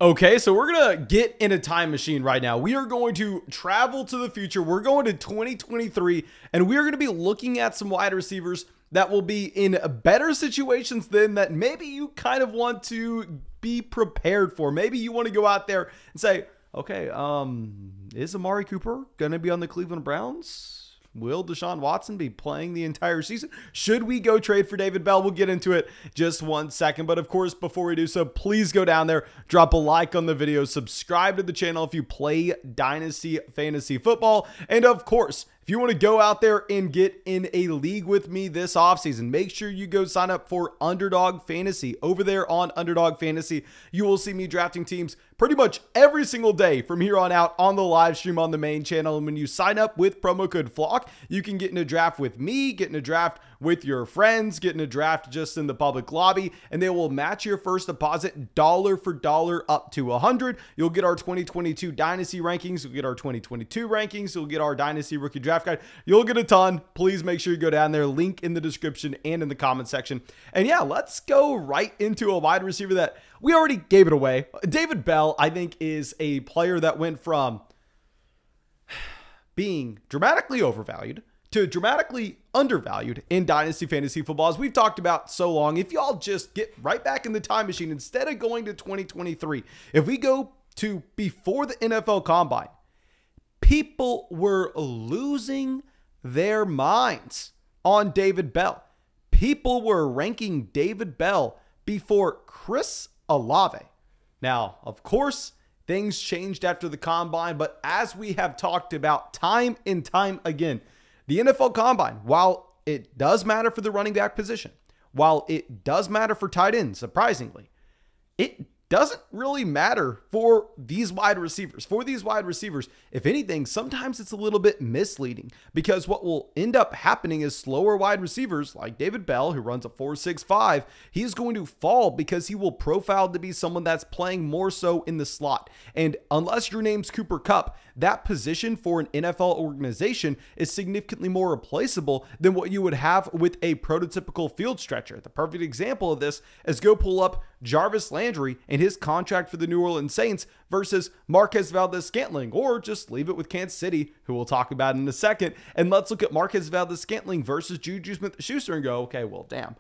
Okay, so we're going to get in a time machine right now. We are going to travel to the future. We're going to 2023, and we are going to be looking at some wide receivers that will be in better situations than that maybe you kind of want to be prepared for. Maybe you want to go out there and say, okay, is Amari Cooper going to be on the Cleveland Browns? Will Desean Watson be playing the entire season? Should we go trade for David Bell? We'll get into it just 1 second. But of course, before we do so, please go down there, drop a like on the video, subscribe to the channel if you play Dynasty Fantasy Football. And of course, if you want to go out there and get in a league with me this offseason, make sure you go sign up for Underdog Fantasy. Over there on Underdog Fantasy, you will see me drafting teams pretty much every single day from here on out on the live stream on the main channel. And when you sign up with promo code FLOCK, you can get in a draft with me, get in a draft with your friends, get in a draft just in the public lobby, and they will match your first deposit dollar for dollar up to 100. You'll get our 2022 Dynasty rankings. You'll get our 2022 rankings. You'll get our Dynasty Rookie Draft Guide. You'll get a ton. Please make sure you go down there. Link in the description and in the comment section. And yeah, let's go right into a wide receiver that we already gave it away. David Bell, I think, is a player that went from being dramatically overvalued to dramatically undervalued in Dynasty Fantasy Football. As we've talked about so long, if y'all just get right back in the time machine, instead of going to 2023, if we go to before the NFL Combine, people were losing their minds on David Bell. People were ranking David Bell before Chris Alave. Now, of course, things changed after the Combine, but as we have talked about time and time again, the NFL Combine, while it does matter for the running back position, while it does matter for tight ends, surprisingly, it doesn't really matter for these wide receivers. For these wide receivers, if anything, sometimes it's a little bit misleading because what will end up happening is slower wide receivers like David Bell, who runs a 4.65, he's going to fall because he will profile to be someone that's playing more so in the slot. And unless your name's Cooper Kupp, that position for an NFL organization is significantly more replaceable than what you would have with a prototypical field stretcher. The perfect example of this is go pull up Jarvis Landry and his contract for the New Orleans Saints versus Marquez Valdez Scantling, or just leave it with Kansas City, who we'll talk about in a second. And let's look at Marquez Valdez Scantling versus Juju Smith-Schuster and go, okay, well, damn.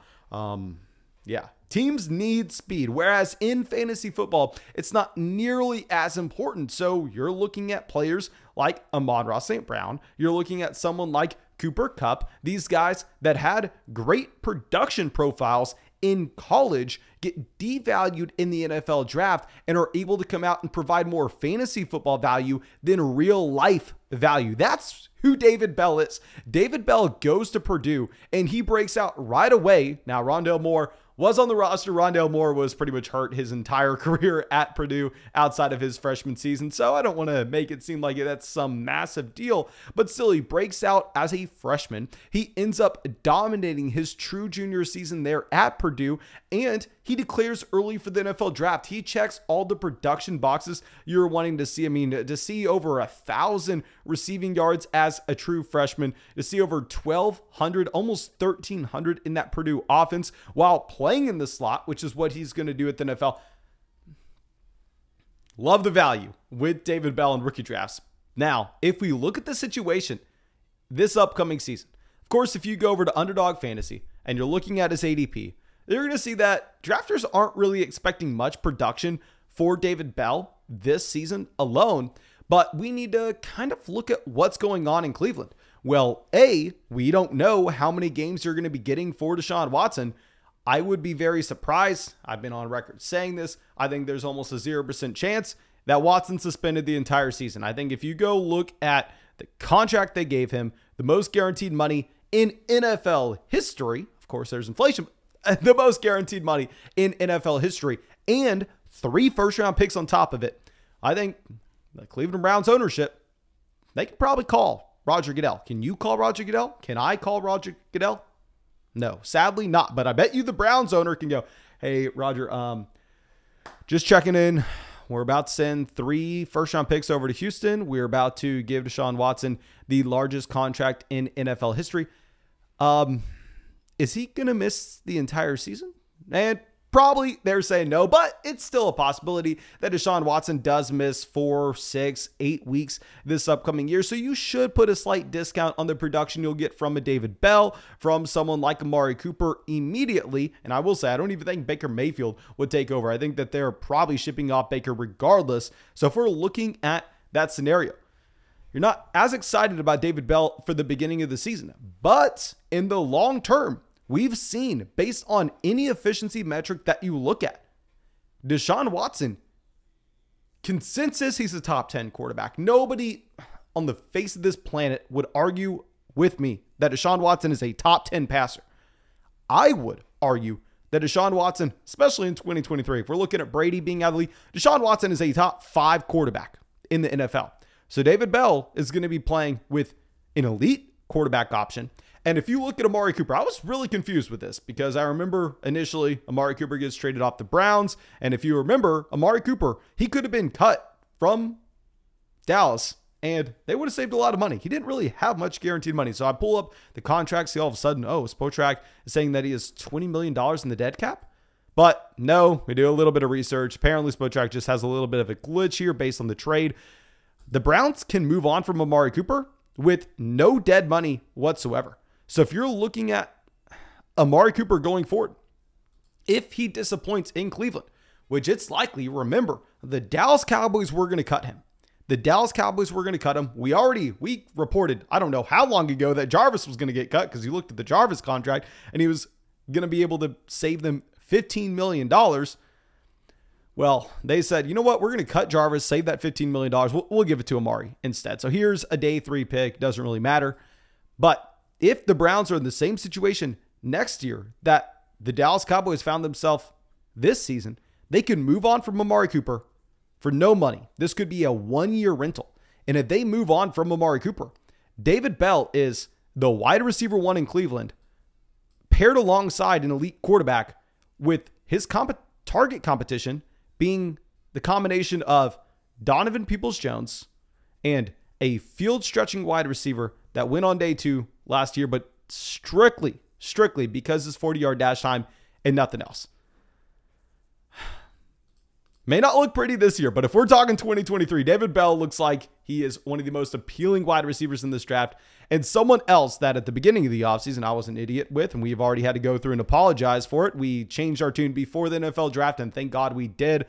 Yeah, teams need speed, whereas in fantasy football, it's not nearly as important. So you're looking at players like Amon-Ra St. Brown. You're looking at someone like Cooper Kupp. These guys that had great production profiles in college get devalued in the NFL draft and are able to come out and provide more fantasy football value than real life value. That's who David Bell is. David Bell goes to Purdue and he breaks out right away. Now, Rondo Moore was on the roster. Rondo Moore was pretty much hurt his entire career at Purdue outside of his freshman season, so I don't want to make it seem like that's some massive deal, but still, he breaks out as a freshman. He ends up dominating his true junior season there at Purdue, and he declares early for the NFL draft. He checks all the production boxes you're wanting to see. I mean, to see over 1,000 receiving yards as a true freshman, to see over 1,200, almost 1,300 in that Purdue offense while playing in the slot, which is what he's going to do at the NFL. Love the value with David Bell in rookie drafts. Now, if we look at the situation this upcoming season, of course, if you go over to Underdog Fantasy and you're looking at his ADP, you're going to see that drafters aren't really expecting much production for David Bell this season alone, but we need to kind of look at what's going on in Cleveland. Well, A, we don't know how many games you're going to be getting for Desean Watson. I would be very surprised. I've been on record saying this. I think there's almost a 0% chance that Watson suspended the entire season. I think if you go look at the contract they gave him, the most guaranteed money in NFL history, of course there's inflation, the most guaranteed money in NFL history, and 3 first-round picks on top of it, I think the Cleveland Browns ownership, they could probably call Roger Goodell. Can you call Roger Goodell? Can I call Roger Goodell? No, sadly not. But I bet you the Browns owner can go, hey, Roger, just checking in. We're about to send 3 first-round picks over to Houston. We're about to give Desean Watson the largest contract in NFL history. Is he going to miss the entire season? And Probably they're saying no, but it's still a possibility that Desean Watson does miss 4, 6, 8 weeks this upcoming year. So you should put a slight discount on the production you'll get from a David Bell, from someone like Amari Cooper immediately. And I will say, I don't even think Baker Mayfield would take over. I think that they're probably shipping off Baker regardless. So if we're looking at that scenario, you're not as excited about David Bell for the beginning of the season, but in the long term, we've seen, based on any efficiency metric that you look at, Desean Watson, consensus, he's a top 10 quarterback. Nobody on the face of this planet would argue with me that Desean Watson is a top 10 passer. I would argue that Desean Watson, especially in 2023, if we're looking at Brady being out of the league, Desean Watson is a top 5 quarterback in the NFL. So David Bell is going to be playing with an elite quarterback option. And if you look at Amari Cooper, I was really confused with this because I remember initially Amari Cooper gets traded off the Browns. And if you remember, Amari Cooper, he could have been cut from Dallas and they would have saved a lot of money. He didn't really have much guaranteed money. So I pull up the contract, see all of a sudden, oh, Spotrac is saying that he has $20 million in the dead cap. But no, we do a little bit of research. Apparently Spotrac just has a little bit of a glitch here based on the trade. The Browns can move on from Amari Cooper with no dead money whatsoever. So if you're looking at Amari Cooper going forward, if he disappoints in Cleveland, which it's likely, remember, the Dallas Cowboys were going to cut him. The Dallas Cowboys were going to cut him. We reported, I don't know how long ago, that Jarvis was going to get cut because you looked at the Jarvis contract and he was going to be able to save them $15 million. Well, they said, you know what? We're going to cut Jarvis, save that $15 million. We'll give it to Amari instead. So here's a day 3 pick. Doesn't really matter. But if the Browns are in the same situation next year that the Dallas Cowboys found themselves this season, they can move on from Amari Cooper for no money. This could be a 1-year rental. And if they move on from Amari Cooper, David Bell is the wide receiver 1 in Cleveland, paired alongside an elite quarterback with his target competition being the combination of Donovan Peoples-Jones and a field-stretching wide receiver that went on day 2 last year, but strictly because his 40-yard dash time and nothing else. May not look pretty this year, but if we're talking 2023, David Bell looks like he is one of the most appealing wide receivers in this draft. And someone else that at the beginning of the offseason I was an idiot with, and we've already had to go through and apologize for it. We changed our tune before the NFL draft, and thank God we did.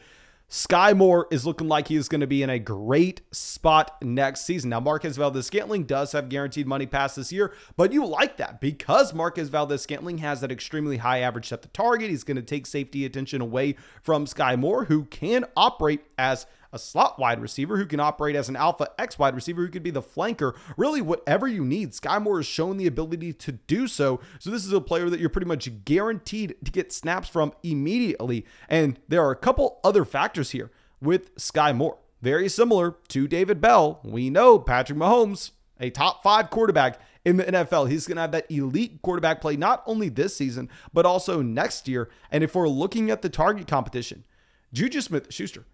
Skye Moore is looking like he is going to be in a great spot next season. Now, Marquez Valdez-Scantling does have guaranteed money past this year, but you like that because Marquez Valdez-Scantling has that extremely high average set to target. He's going to take safety attention away from Skye Moore, who can operate as a slot wide receiver, who can operate as an alpha X wide receiver, who could be the flanker, really whatever you need. Skye Moore has shown the ability to do so. So this is a player that you're pretty much guaranteed to get snaps from immediately. And there are a couple other factors here with Skye Moore. Very similar to David Bell. We know Patrick Mahomes, a top 5 quarterback in the NFL. He's going to have that elite quarterback play not only this season, but also next year. And if we're looking at the target competition, Juju Smith-Schuster,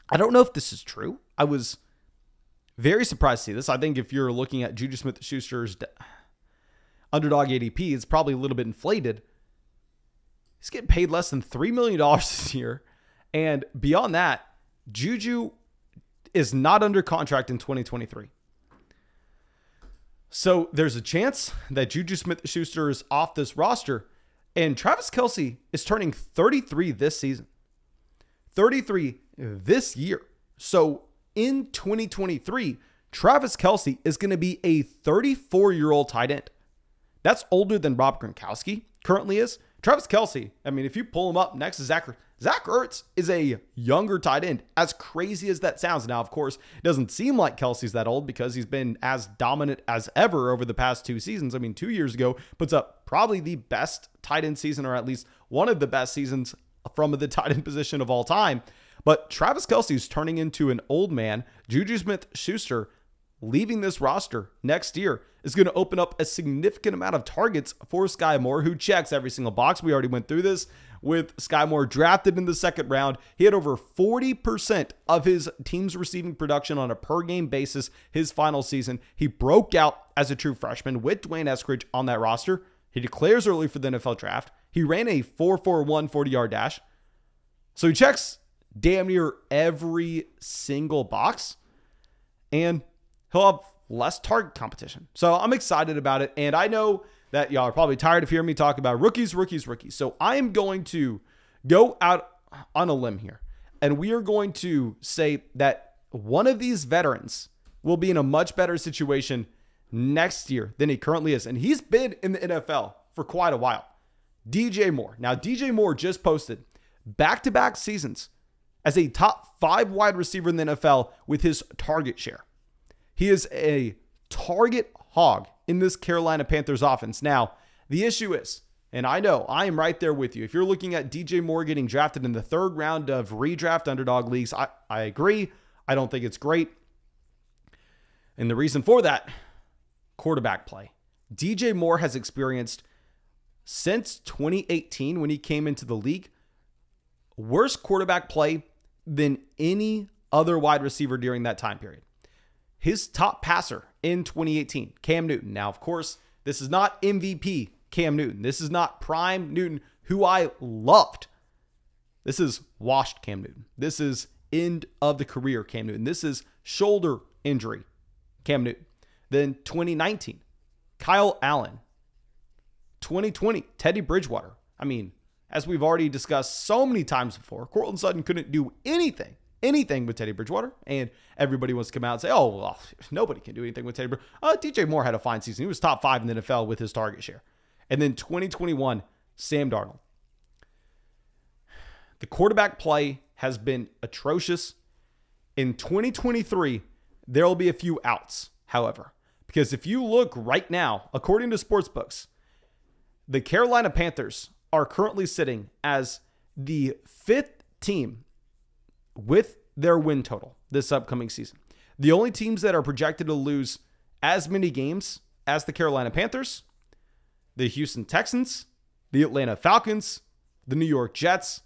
I don't know if this is true. I was very surprised to see this. I think if you're looking at Juju Smith-Schuster's underdog ADP, it's probably a little bit inflated. He's getting paid less than $3 million this year. And beyond that, Juju is not under contract in 2023. So there's a chance that Juju Smith-Schuster is off this roster. And Travis Kelsey is turning 33 this season. 33 this year. So in 2023, Travis Kelsey is going to be a 34-year-old tight end. That's older than Rob Gronkowski currently is. Travis Kelsey, I mean, if you pull him up next to Zach Ertz is a younger tight end, as crazy as that sounds. Now, of course, it doesn't seem like Kelsey's that old because he's been as dominant as ever over the past 2 seasons. I mean, 2 years ago, puts up probably the best tight end season, or at least one of the best seasons from the tight end position of all time. But Travis Kelsey's turning into an old man. Juju Smith-Schuster leaving this roster next year is going to open up a significant amount of targets for Skye Moore, who checks every single box. We already went through this with Skye Moore, drafted in the 2nd round. He had over 40% of his team's receiving production on a per game basis his final season. He broke out as a true freshman with Dwayne Eskridge on that roster. He declares early for the NFL draft. He ran a 4.41 40-yard dash. So he checks damn near every single box. And he'll have less target competition. So I'm excited about it. And I know that y'all are probably tired of hearing me talk about rookies. So I am going to go out on a limb here. And we are going to say that one of these veterans will be in a much better situation next year than he currently is. And he's been in the NFL for quite a while. DJ Moore. Now, DJ Moore just posted back-to-back seasons as a top 5 wide receiver in the NFL with his target share. He is a target hog in this Carolina Panthers offense. Now, the issue is, and I know I am right there with you. If you're looking at DJ Moore getting drafted in the 3rd round of redraft underdog leagues, I agree. I don't think it's great. And the reason for that, quarterback play. DJ Moore has experienced, since 2018 when he came into the league, worse quarterback play than any other wide receiver during that time period. His top passer in 2018, Cam Newton. Now, of course, this is not MVP Cam Newton. This is not prime Newton, who I loved. This is washed Cam Newton. This is end of the career Cam Newton. This is shoulder injury Cam Newton. Then 2019, Kyle Allen. 2020, Teddy Bridgewater. I mean, as we've already discussed so many times before, Courtland Sutton couldn't do anything with Teddy Bridgewater. And everybody wants to come out and say, oh, well, nobody can do anything with Teddy Bridgewater. DJ Moore had a fine season. He was top 5 in the NFL with his target share. And then 2021, Sam Darnold. The quarterback play has been atrocious. In 2023, there will be a few outs, however. Because if you look right now, according to sportsbooks, the Carolina Panthers are currently sitting as the 5th team with their win total this upcoming season. The only teams that are projected to lose as many games as the Carolina Panthers, the Houston Texans, the Atlanta Falcons, the New York Jets,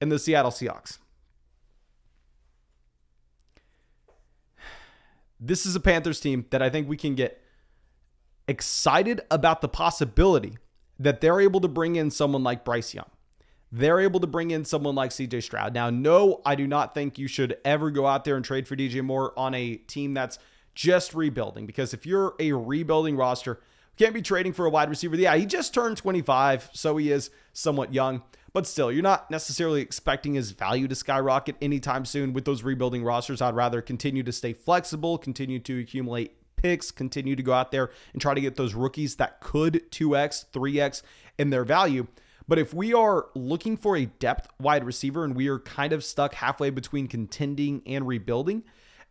and the Seattle Seahawks. This is a Panthers team that I think we can get excited about the possibility that they're able to bring in someone like Bryce Young. They're able to bring in someone like CJ Stroud. Now, no, I do not think you should ever go out there and trade for DJ Moore on a team that's just rebuilding. Because if you're a rebuilding roster, you can't be trading for a wide receiver. Yeah, he just turned 25, so he is somewhat young. But still, you're not necessarily expecting his value to skyrocket anytime soon with those rebuilding rosters. I'd rather continue to stay flexible, continue to accumulate picks, continue to go out there and try to get those rookies that could 2x, 3x in their value. But if we are looking for a depth wide receiver and we are kind of stuck halfway between contending and rebuilding,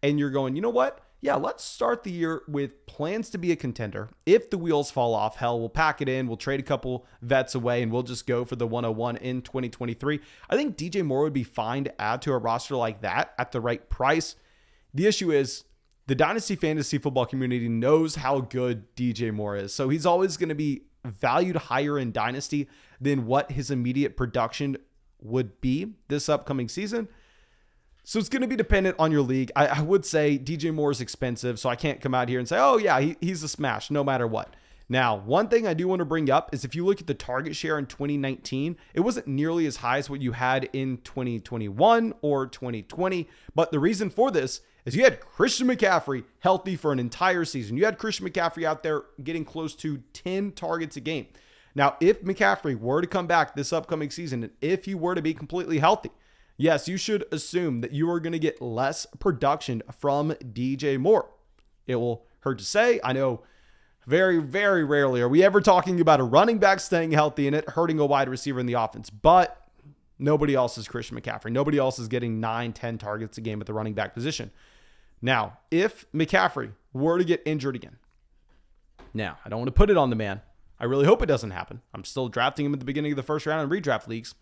and you're going, you know what? Yeah, let's start the year with plans to be a contender. If the wheels fall off, hell, we'll pack it in. We'll trade a couple vets away and we'll just go for the 101 in 2023. I think DJ Moore would be fine to add to a roster like that at the right price. The issue is the Dynasty fantasy football community knows how good DJ Moore is. So he's always going to be valued higher in Dynasty than what his immediate production would be this upcoming season. So it's going to be dependent on your league. I would say DJ Moore is expensive, so I can't come out here and say, oh yeah, he's a smash no matter what. Now, one thing I do want to bring up is if you look at the target share in 2019, it wasn't nearly as high as what you had in 2021 or 2020. But the reason for this is you had Christian McCaffrey healthy for an entire season. You had Christian McCaffrey out there getting close to 10 targets a game. Now, if McCaffrey were to come back this upcoming season, and if he were to be completely healthy, yes, you should assume that you are going to get less production from DJ Moore. It will hurt to say. I know very, very rarely are we ever talking about a running back staying healthy and it hurting a wide receiver in the offense, but nobody else is Christian McCaffrey. Nobody else is getting 9, 10 targets a game at the running back position. Now, if McCaffrey were to get injured again, now, I don't want to put it on the man. I really hope it doesn't happen. I'm still drafting him at the beginning of the first round in redraft leagues.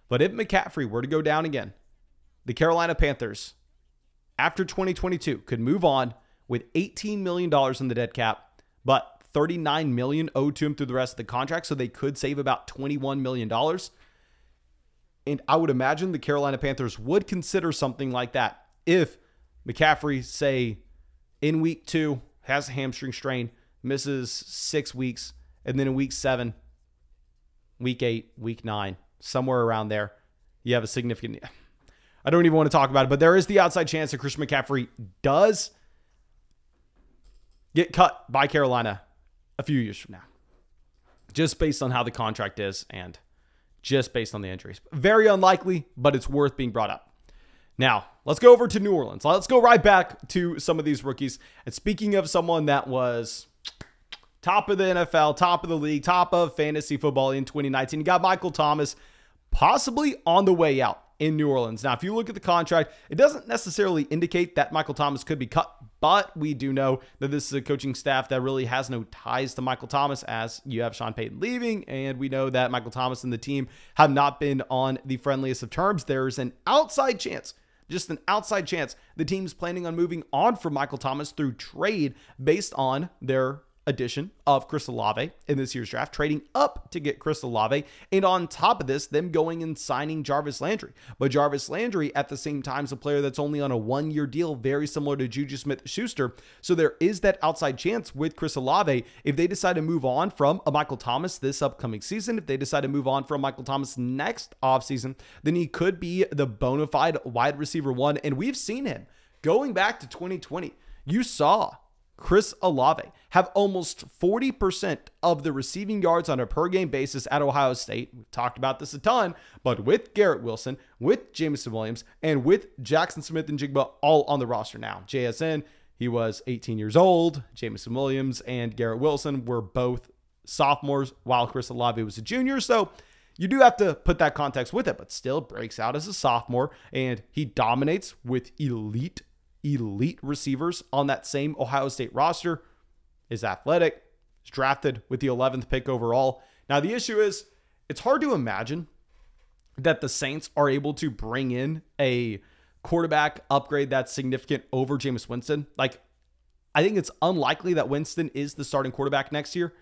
But if McCaffrey were to go down again, the Carolina Panthers, after 2022, could move on with $18 million in the dead cap, but $39 million owed to him through the rest of the contract, so they could save about $21 million. And I would imagine the Carolina Panthers would consider something like that if McCaffrey, say, in week 2, has a hamstring strain, misses 6 weeks, and then in week 7, week 8, week 9, somewhere around there, you have a significant... I don't even want to talk about it, but there is the outside chance that Christian McCaffrey does get cut by Carolina a few years from now, just based on how the contract is and just based on the injuries. Very unlikely, but it's worth being brought up. Now, let's go over to New Orleans. Let's go right back to some of these rookies. And speaking of someone that was top of the NFL, top of the league, top of fantasy football in 2019, you got Michael Thomas possibly on the way out in New Orleans. Now, if you look at the contract, it doesn't necessarily indicate that Michael Thomas could be cut, but we do know that this is a coaching staff that really has no ties to Michael Thomas, as you have Sean Payton leaving, and we know that Michael Thomas and the team have not been on the friendliest of terms. There's an outside chance, just an outside chance, the team's planning on moving on from Michael Thomas through trade based on their addition of Chris Alave in this year's draft, trading up to get Chris Alave, and on top of this, them going and signing Jarvis Landry. But Jarvis Landry at the same time is a player that's only on a 1-year deal, very similar to Juju Smith-Schuster. So there is that outside chance with Chris Alave, if they decide to move on from a Michael Thomas this upcoming season, if they decide to move on from Michael Thomas next offseason, then he could be the bona fide wide receiver 1. And we've seen him going back to 2020. You saw Chris Alave have almost 40% of the receiving yards on a per game basis at Ohio State. We've talked about this a ton, but with Garrett Wilson, with Jameson Williams, and with Jackson Smith-Njigba all on the roster now. JSN, he was 18 years old. Jameson Williams and Garrett Wilson were both sophomores, while Chris Alave was a junior. So you do have to put that context with it, but still breaks out as a sophomore, and he dominates with elite receivers on that same Ohio State roster, is athletic, is drafted with the 11th pick overall. Now, the issue is it's hard to imagine that the Saints are able to bring in a quarterback upgrade that's significant over Jameis Winston. Like, I think it's unlikely that Winston is the starting quarterback next year.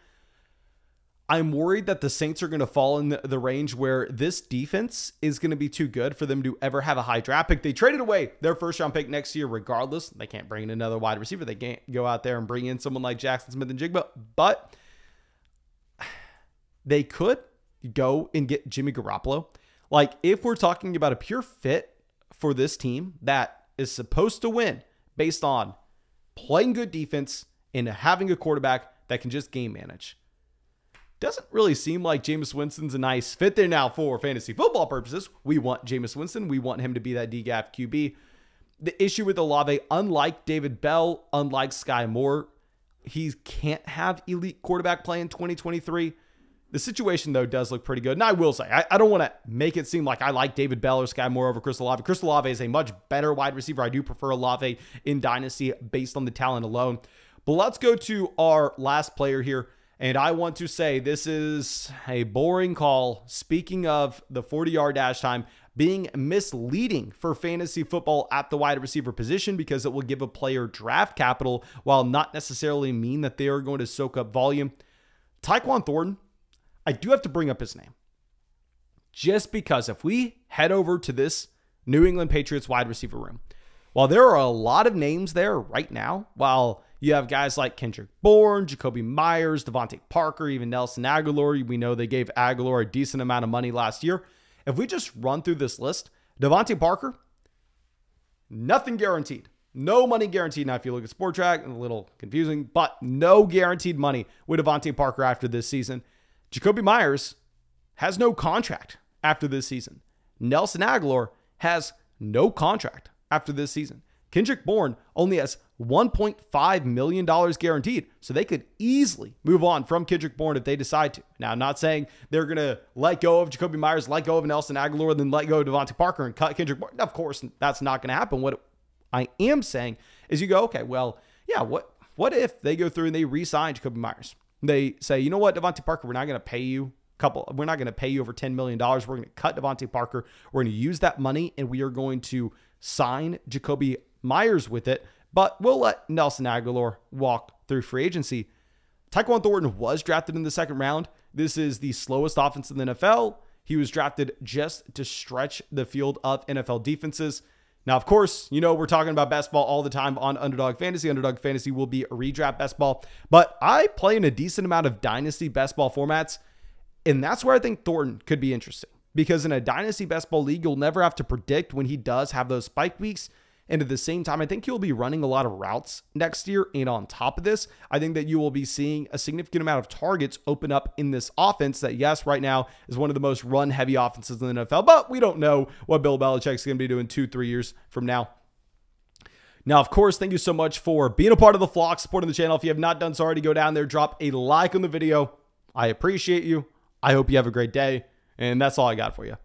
I'm worried that the Saints are going to fall in the range where this defense is going to be too good for them to ever have a high draft pick. They traded away their first round pick next year regardless. They can't bring in another wide receiver. They can't go out there and bring in someone like Jackson Smith-Njigba, but they could go and get Jimmy Garoppolo. Like, if we're talking about a pure fit for this team that is supposed to win based on playing good defense and having a quarterback that can just game manage, doesn't really seem like Jameis Winston's a nice fit there. Now, for fantasy football purposes, we want Jameis Winston. We want him to be that DGAF QB. The issue with Alave, unlike David Bell, unlike Skye Moore, he can't have elite quarterback play in 2023. The situation, though, does look pretty good. And I will say, I don't want to make it seem like I like David Bell or Skye Moore over Chris Alave. Chris Alave is a much better wide receiver. I do prefer Alave in Dynasty based on the talent alone. But let's go to our last player here. And I want to say this is a boring call. Speaking of the 40-yard dash time being misleading for fantasy football at the wide receiver position, because it will give a player draft capital while not necessarily mean that they are going to soak up volume. Taekwon Thornton, I do have to bring up his name, just because if we head over to this New England Patriots wide receiver room, while there are a lot of names there right now, while you have guys like Kendrick Bourne, Jacoby Myers, Devontae Parker, even Nelson Aguilar. We know they gave Aguilar a decent amount of money last year. If we just run through this list, Devontae Parker, nothing guaranteed. No money guaranteed. Now, if you look at Sport Track, a little confusing, but no guaranteed money with Devontae Parker after this season. Jacoby Myers has no contract after this season. Nelson Aguilar has no contract after this season. Kendrick Bourne only has $1.5 million guaranteed, so they could easily move on from Kendrick Bourne if they decide to. Now, I'm not saying they're going to let go of Jacoby Myers, let go of Nelson Aguilar, then let go of Devontae Parker and cut Kendrick Bourne. Of course, that's not going to happen. What I am saying is you go, okay, well, yeah, what if they go through and they re-sign Jacoby Myers? They say, you know what, Devontae Parker, we're not going to pay you we're not going to pay you over $10 million. We're going to cut Devontae Parker. We're going to use that money, and we are going to sign Jacoby Myers with it, but we'll let Nelson Aguilar walk through free agency. Taekwon Thornton was drafted in the second round. This is the slowest offense in the NFL. He was drafted just to stretch the field of NFL defenses. Now, of course, you know, we're talking about best ball all the time on Underdog Fantasy. Underdog Fantasy will be a redraft best ball, but I play in a decent amount of Dynasty best ball formats. And that's where I think Thornton could be interesting, because in a dynasty best ball league, you'll never have to predict when he does have those spike weeks. And at the same time, I think he'll be running a lot of routes next year. And on top of this, I think that you will be seeing a significant amount of targets open up in this offense that, yes, right now is one of the most run-heavy offenses in the NFL. But we don't know what Bill Belichick's going to be doing 2-3 years from now. Now, of course, thank you so much for being a part of the flock, supporting the channel. If you have not done so already, go down there, drop a like on the video. I appreciate you. I hope you have a great day. And that's all I got for you.